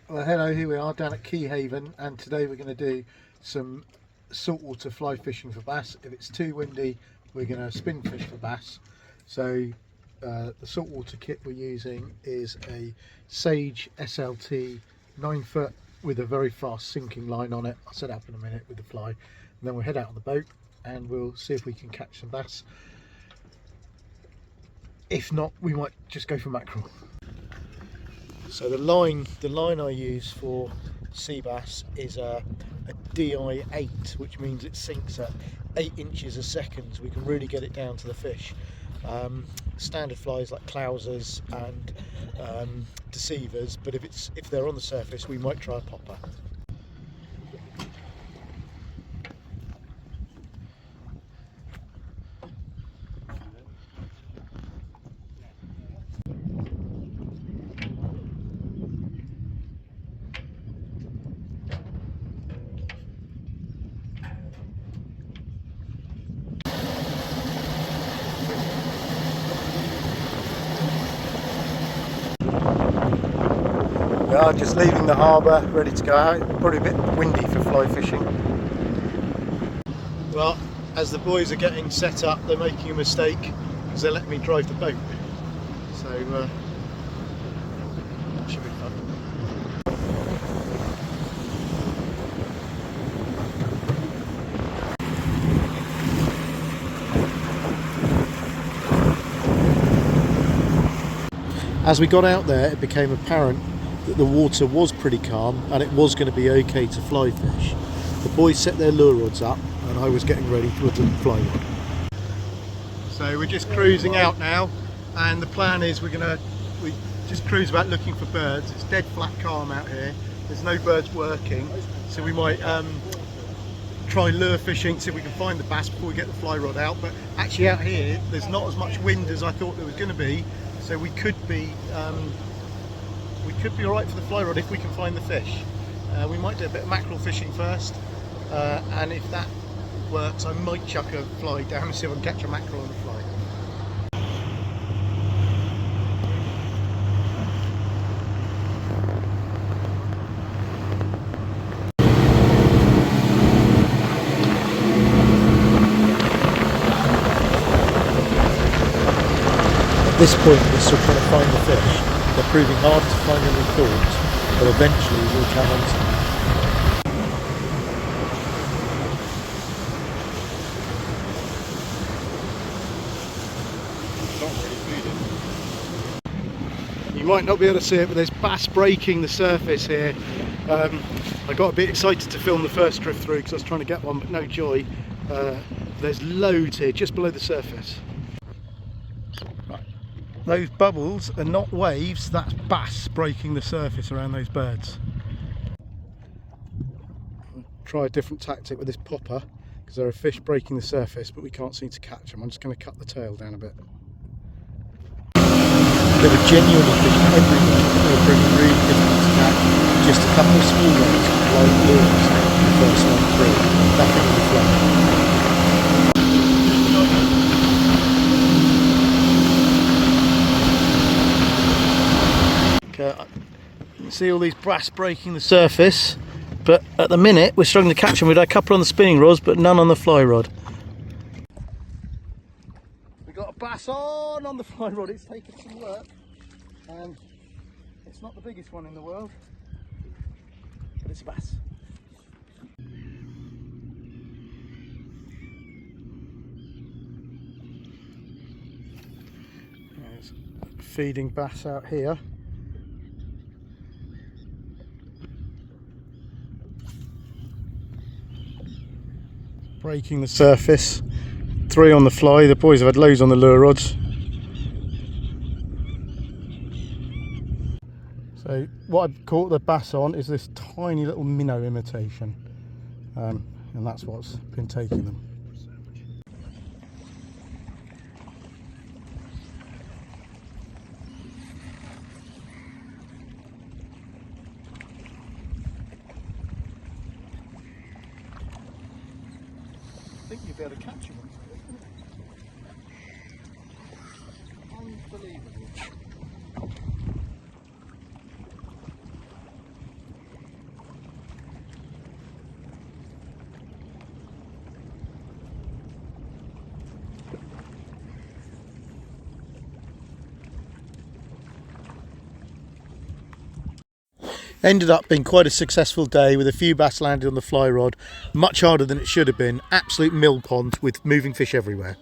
Well, hello, here we are down at Key Haven, and today we're going to do some saltwater fly fishing for bass. If it's too windy, we're going to spin fish for bass. So the saltwater kit we're using is a Sage SLT 9-foot with a very fast sinking line on it. I'll set up in a minute with the fly, and then we'll head out on the boat and we'll see if we can catch some bass. If not, we might just go for mackerel. So the line I use for sea bass is a DI8, which means it sinks at 8 inches a second, so we can really get it down to the fish. Standard flies like clousers and deceivers, but if they're on the surface, we might try a popper. We are just leaving the harbour, ready to go out. Probably a bit windy for fly fishing. Well, as the boys are getting set up, they're making a mistake because they're letting me drive the boat. So that should be fun. As we got out there, it became apparent that the water was pretty calm and it was going to be okay to fly fish. The boys set their lure rods up and I was getting ready for the fly rod. So we're just cruising out now, and the plan is we just cruise about looking for birds. It's dead flat calm out here. There's no birds working, so we might try lure fishing, see if we can find the bass before we get the fly rod out. But actually out here there's not as much wind as I thought there was going to be, so we could be alright for the fly rod if we can find the fish. We might do a bit of mackerel fishing first, and if that works I might chuck a fly down and see if I can catch a mackerel on the fly. At this point we're still trying to find the fish. They're proving harder to find than we thought, but eventually we'll come on to them. You might not be able to see it, but there's bass breaking the surface here. I got a bit excited to film the first drift through because I was trying to get one, but no joy. There's loads here just below the surface. Those bubbles are not waves, that's bass breaking the surface around those birds. I'll try a different tactic with this popper because there are fish breaking the surface but we can't seem to catch them. I'm just going to cut the tail down a bit. There were genuinely fish everywhere. They were pretty really difficult to catch. Just a couple of small ones like lures the first one through. Nothing on the float. You can see all these bass breaking the surface, but at the minute we're struggling to catch them. We've had a couple on the spinning rods but none on the fly rod. We got a bass on the fly rod. It's taken some work and it's not the biggest one in the world, but it's a bass. There's feeding bass out here. Breaking the surface, 3 on the fly. The boys have had loads on the lure rods. So what I've caught the bass on is this tiny little minnow imitation, and that's what's been taking them. I think you'll be able to catch him. Unbelievable. Ended up being quite a successful day with a few bass landed on the fly rod, much harder than it should have been, absolute mill pond with moving fish everywhere.